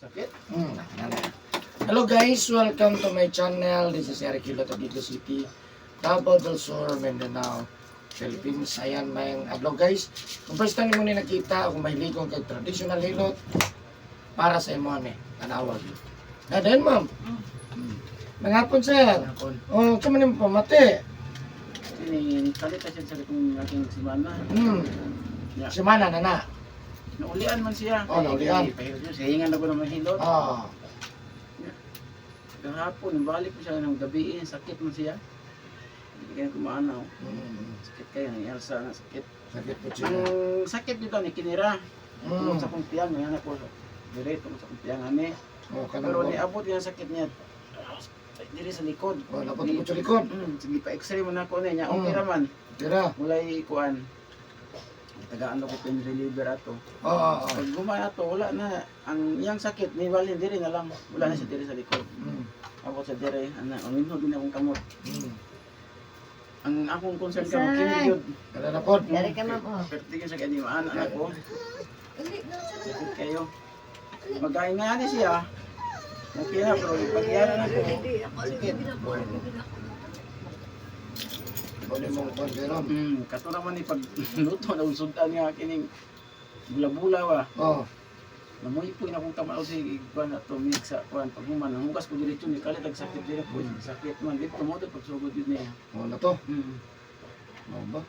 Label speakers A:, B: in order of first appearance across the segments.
A: Sakit?
B: Hello guys, welcome to my channel. This is Eric Hilot of Iloilo City, Davao del Sur, Mindanao, Philippines. Ayan, may adlaw guys. Kung first time mo ni nakita, kung mahiligong kay traditional hilot, para sa imo ni, tanawag. Then ma'am. Mangapon sir. Oh, kamo ni pamati.
A: Ini kalit kasi sa itong aking simana. Ya.
B: Semana na na.
A: Naulian man siya.
B: Oh, naulian.
A: Pahilot siya. Hingan ako ng mahilot.
B: Ah,
A: Kahapon, balik ko siya ng gabi. Sakit man siya. Hindi kaya kumaanaw. Sakit kayo. Ang Elsa na sakit.
B: sakit po siya.
A: Ang sakit dito ni Kinira. Tungkol sa kong tiyang. Yan ako. Dire, tungkol sa kong tiyang.
B: Oh,
A: Pero
B: kanang
A: niabot yung sakit niya. Dire sa likod.
B: oh, dapat po sa likod.
A: Sige pa x-ray mo na ako niya. Okay naman.
B: Tira.
A: Mulai kuan. Tagaan ako pain reliever ato.
B: Oo.
A: Pag gumaya to, wala na. Ang iyang sakit, ni Walin, diri na lang. Wala na siya diri sa likod. Ako sa diri, ang minho din akong kamot. Ang akong concern ka, kini yun.
B: Kada na po.
C: Dari ka ma'am, oh.
A: Pero tingin sa kanimaan, anak ko. Sakit kayo. Magaling nga ni siya. Okay na, pero ipag-iyaran ako. Sakit.
B: Pwede mong pagkiram.
A: Kato naman ni pagluto na unsudan nga kining bula-bula ba.
B: Oo.
A: Namoy po na akong kamao si kuan ato mix sa kuan pag human hugas ko diretso ni kalit ag sakit dire po sakit man dito mo to pag sugod yun niya.
B: Oo na to. Oo ba?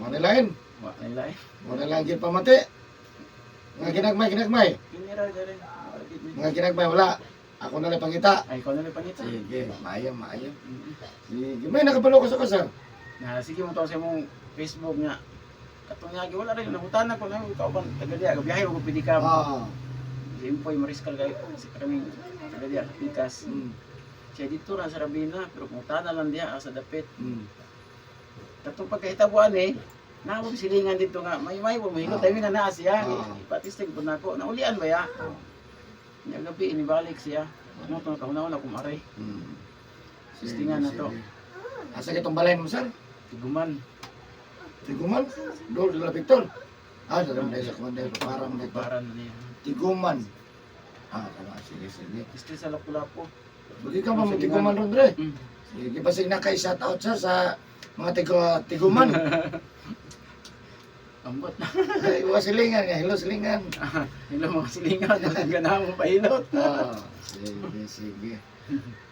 B: Mga nilain.
A: Wa nilay.
B: Mga nilain gil pamati. Mga ginagmay.
A: Kinira dire.
B: Mga ginagmay wala. Ako na lang pangita.
A: Ay ko na ni pangita.
B: Sige, maayo. Sige, may nakapalo ka sa kasar.
A: Na sige mo to sa imong Facebook nga. Katong nga wala rin nahutan ko na ikaw ban tagadiya gabiyahe ko pidi ka.
B: Oo.
A: Si Impoy Mariskal kayo si kami tagadiya pikas. Siya dito ra sa Rabina pero mutan na lang diya sa dapit. Katong pagkahitabuan naawag silingan dito nga may mo mahilot tayo na naa siya. Ipatistig po nako naulian ba ya? Nya gabi inibalik siya. Ano to kauna-una kumaray. Sistingan na to.
B: Asa kitong balay mo sir?
A: Tiguman.
B: Tiguman. Dol de la Victor. Ah, dalam dahil sa kumanday parang may
A: Paran niya.
B: Tiguman. Ah, tama. Sige.
A: Isti sa Lapu-Lapu.
B: Bagi ka ba mo tiguman ron dre? Sige, pasig na kay shout out sir sa mga tiguman.
A: Ambot na.
B: Iwa silingan nga, hello silingan.
A: Hello mga silingan. Ganahan mo pahilot.
B: Ah, sige.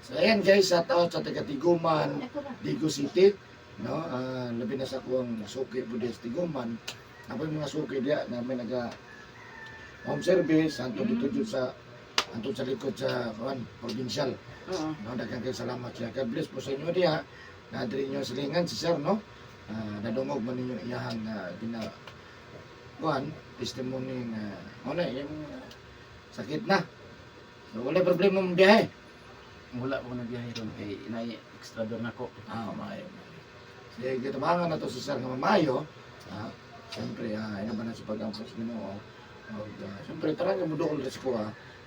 B: So ayan guys, shout out sa taga Tiguman, Digo City. No, labi na sa kuwang suki po sa Tiguman. Ako yung mga suki diya na may naga home service, dito sa likod sa provincial.
A: Oo.
B: No, daghang kay salamat siya. God bless po sa inyo diya. Nadiri nyo silingan si sir, no? Nadungog man ninyo iyahang testimony na wala yung sakit na. So wala problema mong biyahe.
A: Wala ko nagbiyahe ron kay inay extra door nako.
B: Maayo. Sige, kitabangan na to sa sir nga mamayo. Siyempre, ina ba na sa pag-ampos Ginoo. Siyempre, tarang yung mudukol rin ko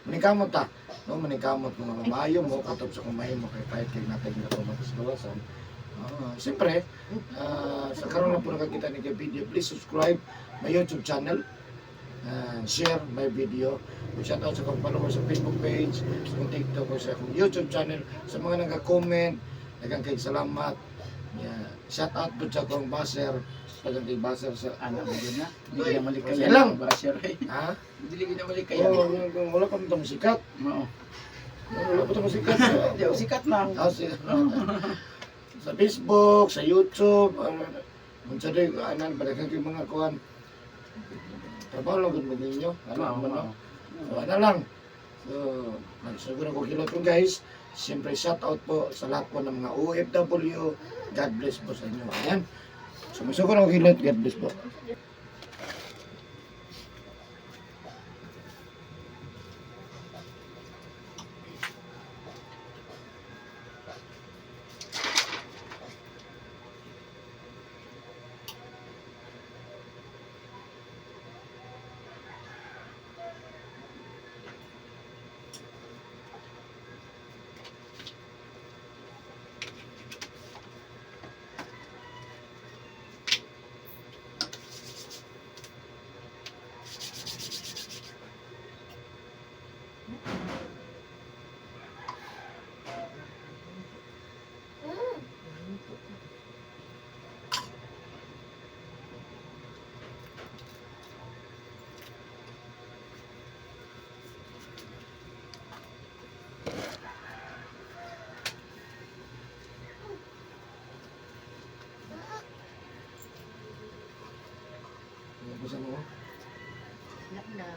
B: Maningkamot ta. No, maningkamot kung mamayo mo, katop sa kumahimo kay kahit kay natin na pumatas kawasan. Siyempre, sa karoon na po nakakita ni kay video, please subscribe my YouTube channel and share my video. Shout out sa kong follower sa Facebook page, sa TikTok o sa akong YouTube channel, sa mga nag-comment, nagang kay salamat. Shout out po sa akong baser, sa kay baser sa
A: Anak mo yun na. Hindi ka na malik kayo.
B: Sige lang.
A: Basher ay.
B: ha?
A: Hindi ka na malik kayo.
B: Wala pa itong sikat.
A: Oo.
B: Wala pa itong sikat.
A: Hindi, sikat na.
B: Sa Facebook, sa YouTube, kung sa day, balikan kayo mga kuhan. Trabaho lang kung ninyo. So, lang. So, nagsiguro ko kilot ko guys. Siyempre, shout out po sa lahat po ng mga OFW. God bless po sa inyo. Ayan. So, siguro ko kilot. God bless po. Bisa mo.
C: Nak na.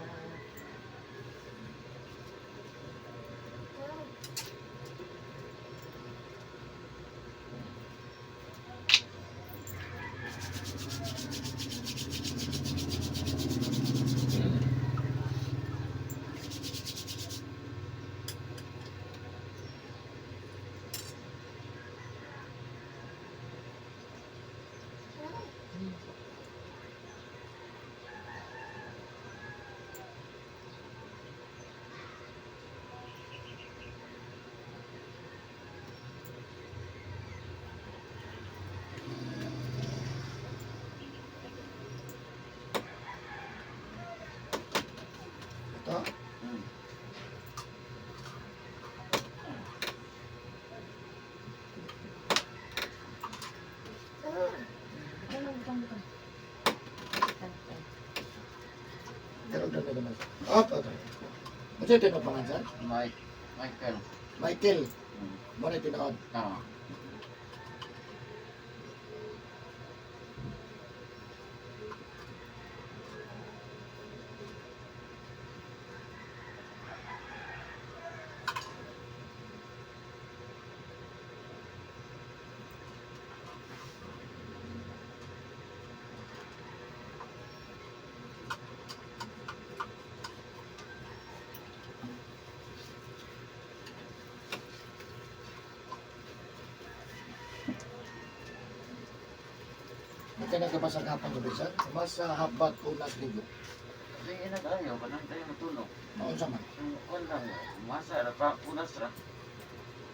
B: Ito. Pero doon na naman. Up, okay. Ano siya tinapangan sir?
A: Michael.
B: Michael.
A: Hmm.
B: Mo na tinaod.
A: Ah.
B: Hindi ka nagkabasang hapang gabi sir. Mas habat unas ligo.
A: Sige na tayo, kanang tayo matulog.
B: Maon sa man.
A: Yung unang masa, pa, punas ra.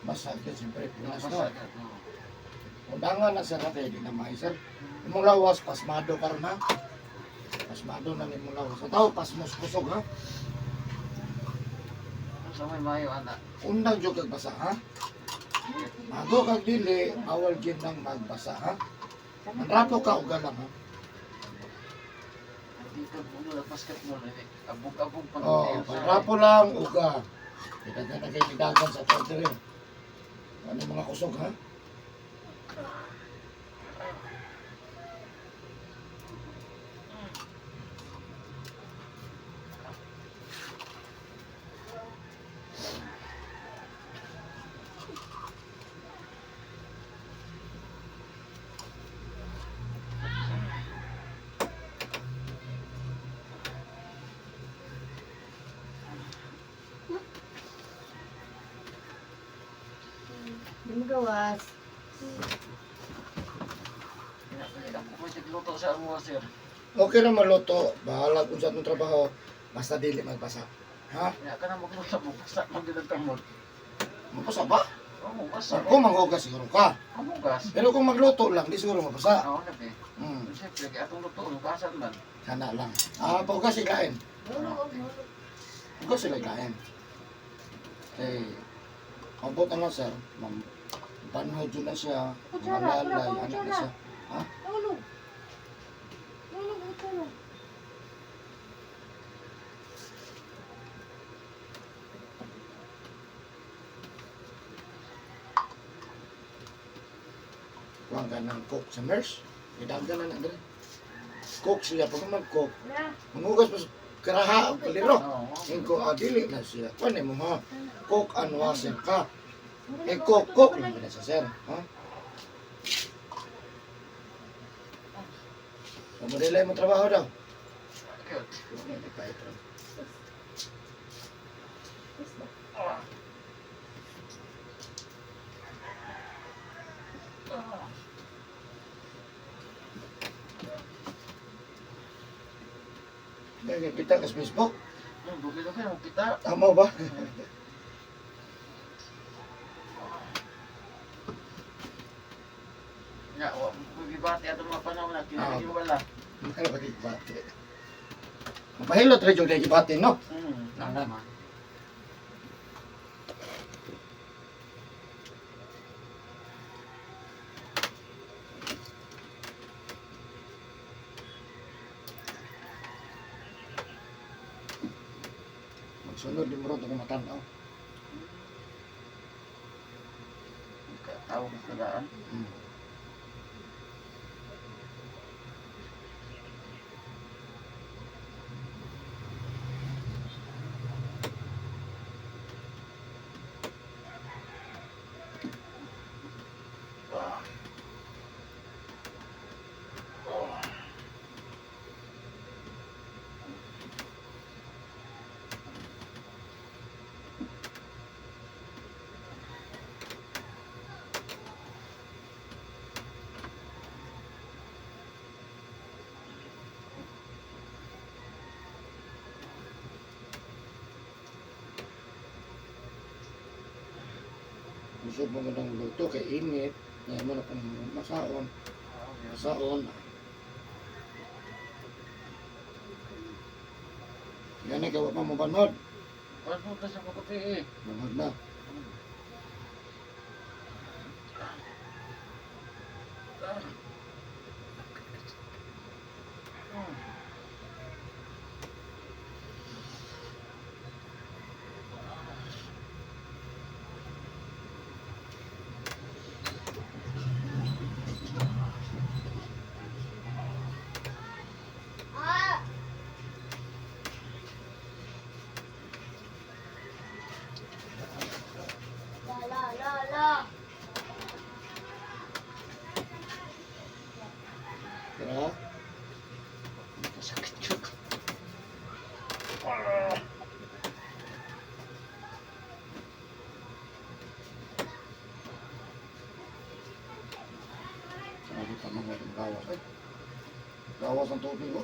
B: Mas agad siyempre. Unas
A: Masa
B: no.
A: agad, no.
B: Undangan na sir natin. Hindi na may sir. Imong lawas, pasmado ka rin ha. Pasmado na imong lawas. Sa tao, pasmos kusog ha.
A: Sa may mayo, anak.
B: Undang jud kag basa ha. Mago kag dili, bawal gid nang magbasa ha. Manrapo ka og galang ha.
A: Dito mo na basketball, abog-abog pa.
B: Oh, manrapo lang uga. Kita na kay nidagan sa tawdre. Ano mga kusog ha?
C: Di mo gawas.
A: Ako nagluto sa amo, sir.
B: Okay na maluto. Bahala kung sa atong trabaho. Basta dili magbasa. Ha?
A: Ya ka na magluto mo, basta magdadagtamod.
B: Mabasa ba?
A: Oo, basta.
B: Kung manghugas siguro ka.
A: Ang bugas.
B: Pero kung magluto lang, di siguro mabasa.
A: Oo, nabi.
B: Hmm,
A: Siyempre, kaya itong luto, lukasan man.
B: sana lang. Ah, paugas sila kain. Paugas sila kain. Eh, abot na sir. Panhod yun na siya.
C: Kutsara,
B: Malalay,
C: kutsara,
B: anak na
C: kutsara.
B: siya. Ha?
C: Tulog. Tulog ito na.
B: Huwag ka ng cook sa nurse. Idagan na na. Cook siya. Pag mag-cook,
C: Na.
B: manugas pa sa karaha o kaliro.
A: Oo.
B: Ingko adili na siya. Kuan mo ha. Cook and wasin ka. Eh cook lang ba sa sir? Ha? Mamadilay mo trabaho daw.
A: Cute.
B: Hindi pa ito. Kaya kita ka sa Facebook.
A: Bukid-bukid, magkita.
B: Tama ba?
A: Ya, magibati ato mga panahon na kinagin wala.
B: Ano ba gibati? Mapahilot rin yung gibati, no?
A: Ang naman.
B: Pagsunod din mo ron kung matanaw.
A: Tawag sa daan.
B: Hmm. Gusto mo ng luto kay init, ngayon mo na kung masaon. Masaon. Yan ay gawa pa mo banod.
A: Wala po sa makuti eh.
B: Banod na.
C: Ah! La.
B: Kaya,
A: Sakit yun.
B: sabi pa mga gawas. Ay, gawas ang tubig ko.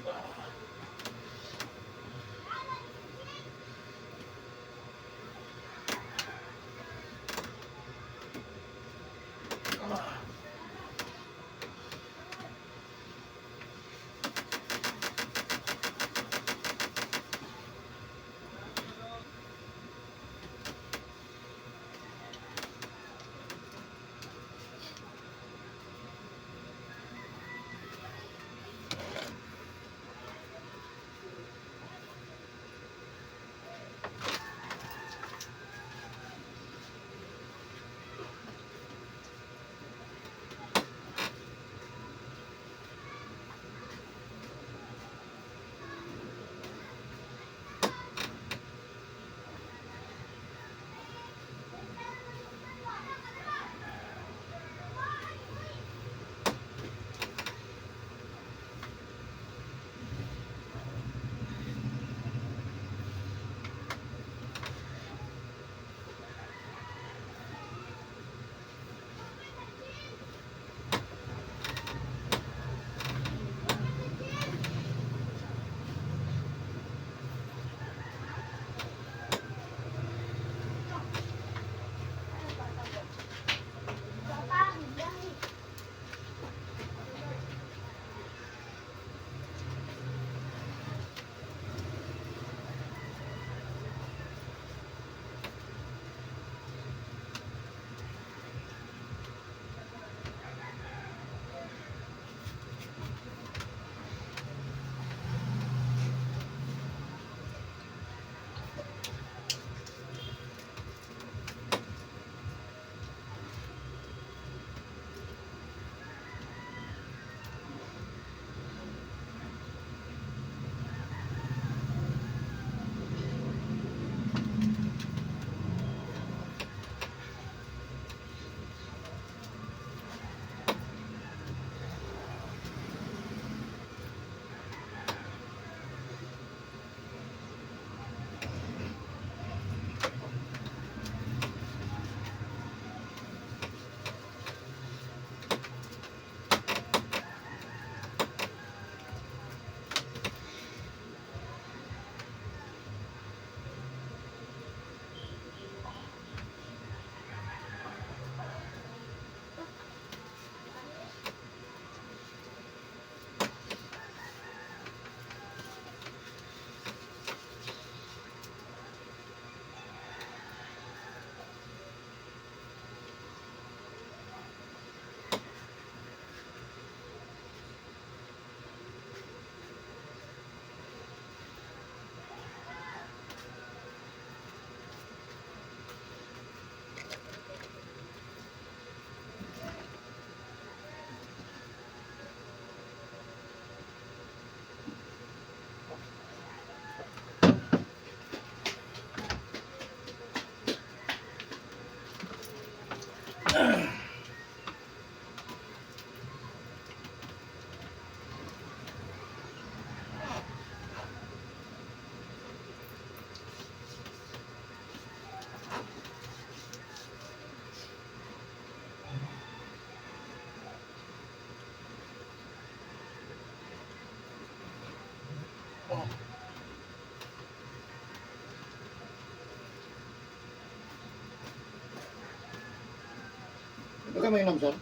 B: ka mainom, sir?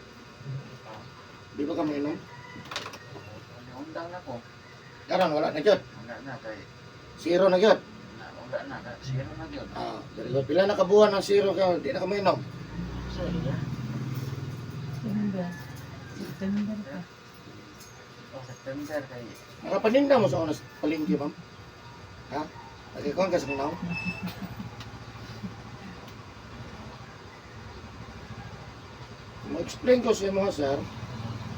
B: Di ba ka mainom?
A: Undang na ko.
B: Karon wala na gyud.
A: Wala na kay.
B: Zero na gyud.
A: Wala na ka. Sino na yun?
B: Ah, very good. Pila na kabuhan ng zero ka, di na ka mainom.
A: Sorry ya.
D: September pa.
A: September kay.
B: Nakapaninda mo sa unas palingki, ma'am? Ha? Nagkikuhan ka sa kunaw? Ma-explain ko sa imo, sir.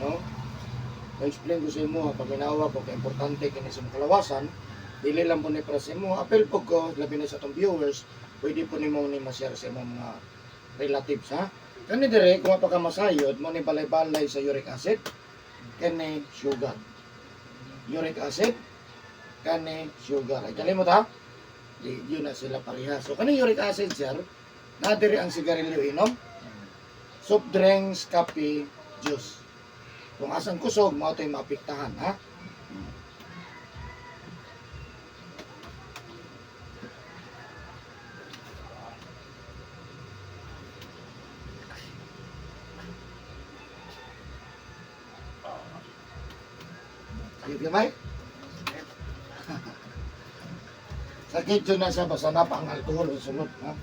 B: No? Ma-explain ko sa imo, paminawa ko, kaya importante kini sa mga kalawasan. Dili lang po ni para sa imo. Apel po ko, labi na sa itong viewers, pwede po ni mo ni ma-share sa imong mga relatives, ha? Kani dire, kung mapakamasayod, mo ni balay-balay sa uric acid, kani sugar. Uric acid, kani sugar. Ay, kalimot ha? Yun na sila pareha. So, kani uric acid, sir, nadiri ang sigarilyo inom, soft drinks, kape, juice. Kung asang kusog, mo ito'y maapektahan, ha? Sakit gamay? Sakit yun na siya, basta na pa ang alcohol sa sunod, ha?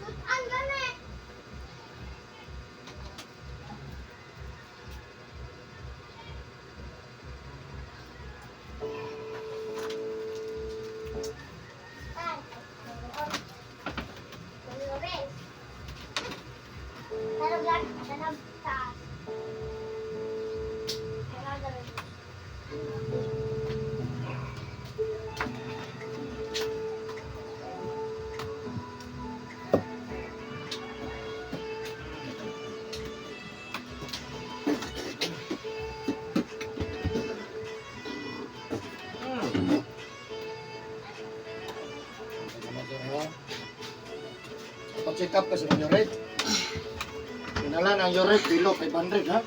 C: Sutan gani. Check up kasi ng uric. Pinala ng uric, below 500, ha?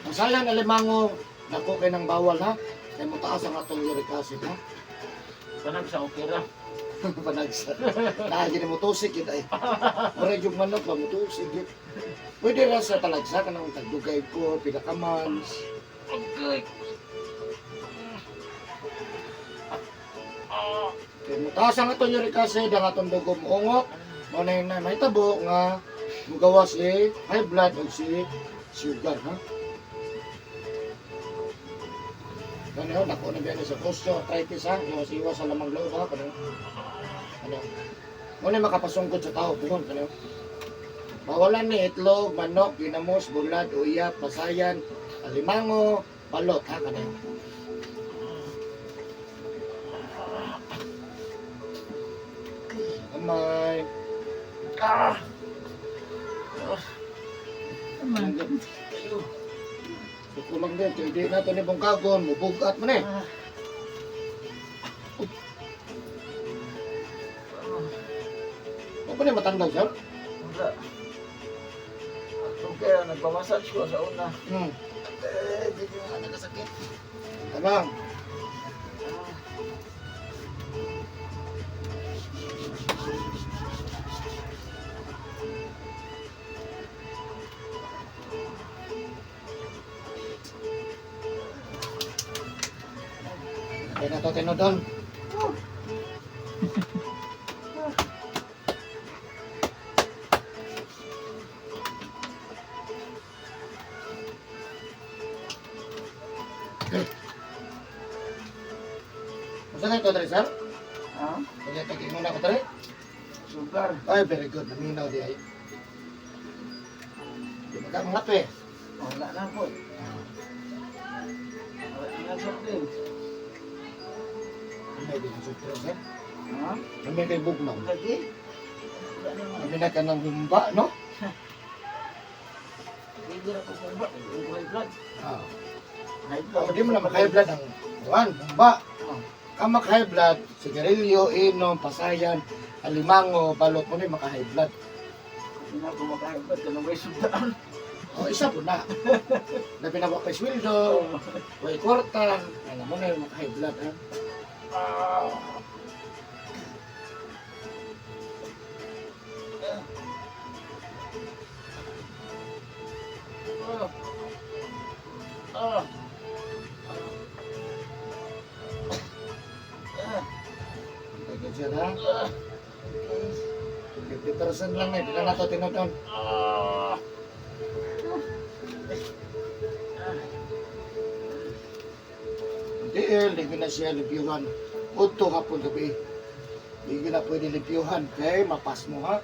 C: Ang sayang na limango, dako kay ng bawal, ha? Kaya mataas ang atong uric acid, ha?
A: Panag sa okay ra.
B: Panagsa. Lagi na mutusik yun, ay. Mara yung manok ba, mutusik yun. Pwede rin sa talagsa ka ng tagdugay ko, pinakamans.
A: Okay.
B: Kaya mutaas ang atong uric acid, ang atong dugo muungot. Muna yun na may tabo nga mugawa si high blood o si sugar, ha? Ano yun, ako na biyan sa osteoarthritis, ha? Iwas-iwas sa lamang loob, ha? Ano? Muna makapasungkot sa tao, puhon, ano? Bawalan ni itlog, manok, ginamos, bulad, uyap, pasayan, alimango, balot, ha? Ano yun? Amay.
A: Ah!
D: Tama.
B: So kulang din, kaya di nato ni bungkagon, mubugat mo na eh. Ano ba na matandang sir?
A: Wala. Okay, nagpamassage ko sa una. Di ko nga nagkasakit.
B: Tamang. Kaya na ito tinodon. Masa nga ito tari, sir?
A: Ha?
B: Kaya ito muna ko tari?
A: Sugar.
B: Ay, very good. Naminaw di ay. Di ba ka mga pe?
A: Wala na po. Wala na soft drinks.
C: may din sutro sir.
A: Ha?
C: Kami kay bugnaw.
A: Lagi? Wala naman.
C: Kami na kanang humba, no?
A: Hindi na po kumba. High blood.
C: Ah.
A: High
C: Oh, di mo na maka-high blood ang kuan, humba. Ang maka-high blood, sigarilyo, inom, pasayan, alimango, balot mo ni maka-high blood.
A: Hindi na po maka-high blood. Ganun ba yung sundaan?
C: O, isa po na. Na pinawak kay sweldo, way kwarta, alam mo na yung maka-high blood, ha? Pagod siya na. 50% lang eh, di na nato tinodon. Hindi na siya libyuhan. Udto hapon gabi. Hindi na pwede libyuhan. Kaya mapas mo ha.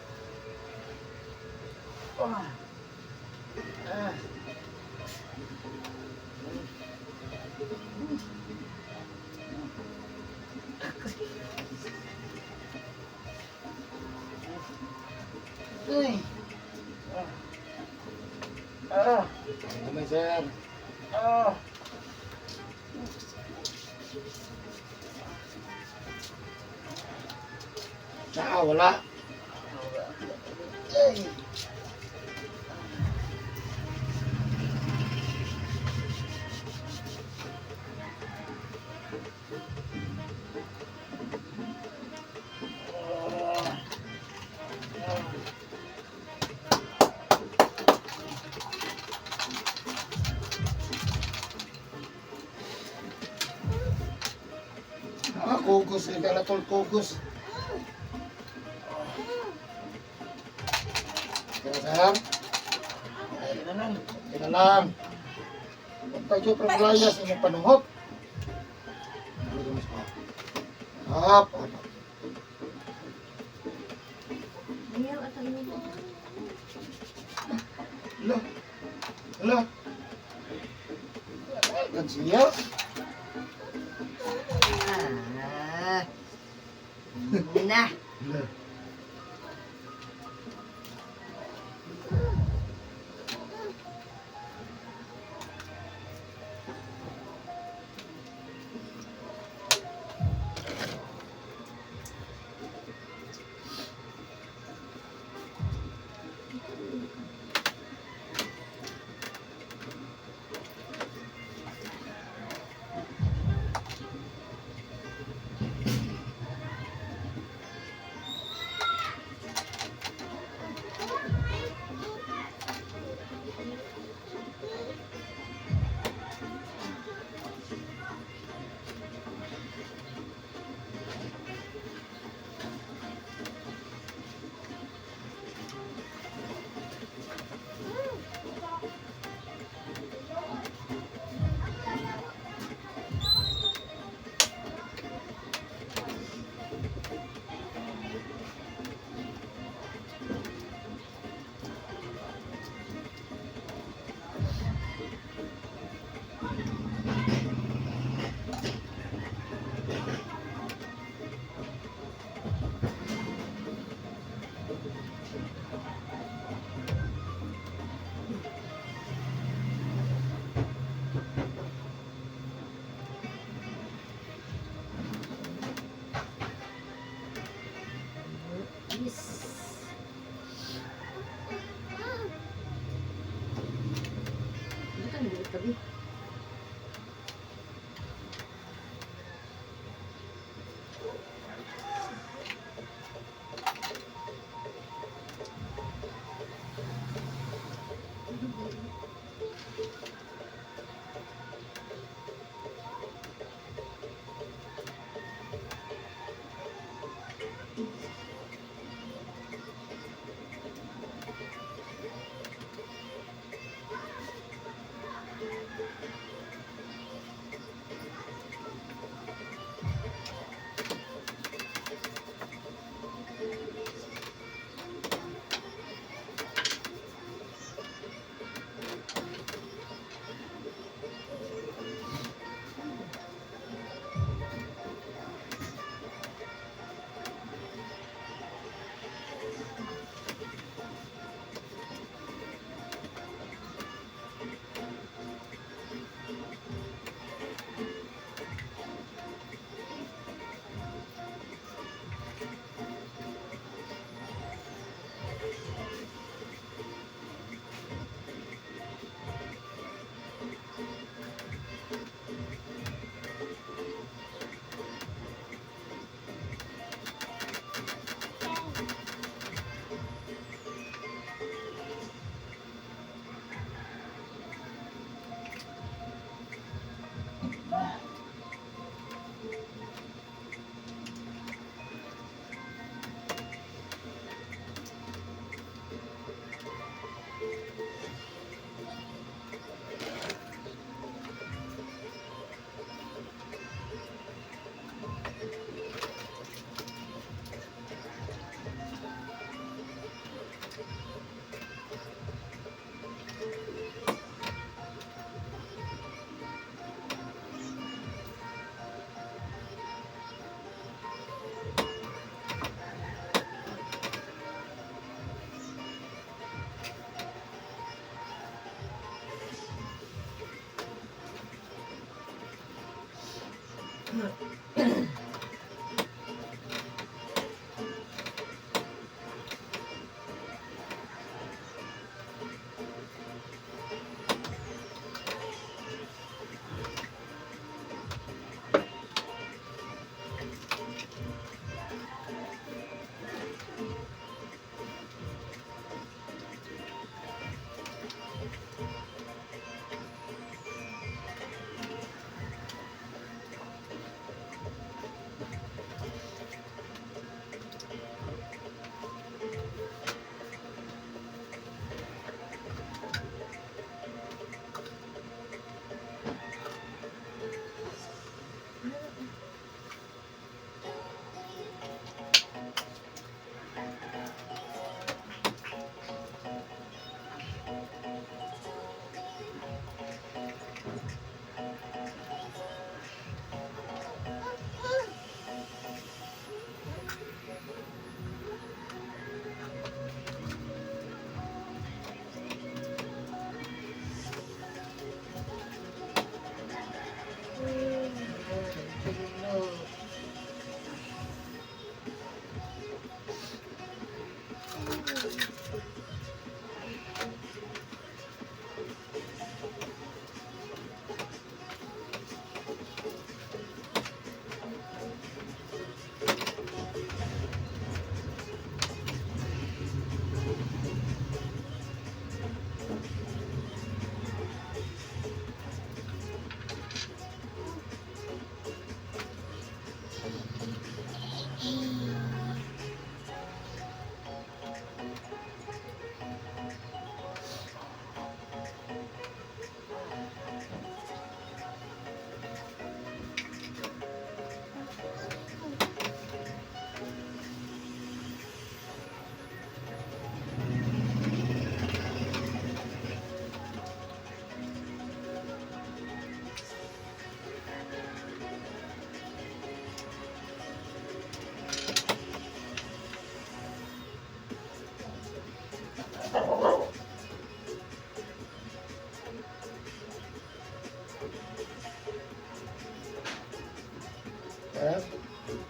C: Ano naman sir? Tsaka wala. Kugos, hindi na tol kugos. Kaya sir?
A: Ayun na lang.
C: Kaya lang. Huwag tayo problaya sa inyong panuhot. Hap. Hala. Hala. Kan siya.
E: Nah,
C: Hala.
E: Tabi.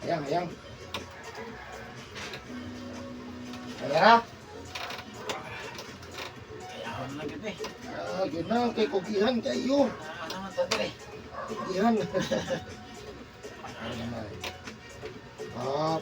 C: Ayang, ayang. Ayara?
A: Kaya ako na lagi eh.
C: Ah, yun na, kay kugihan kayo.
A: Ano naman tayo eh.
C: Kugihan. Ano naman? Ah,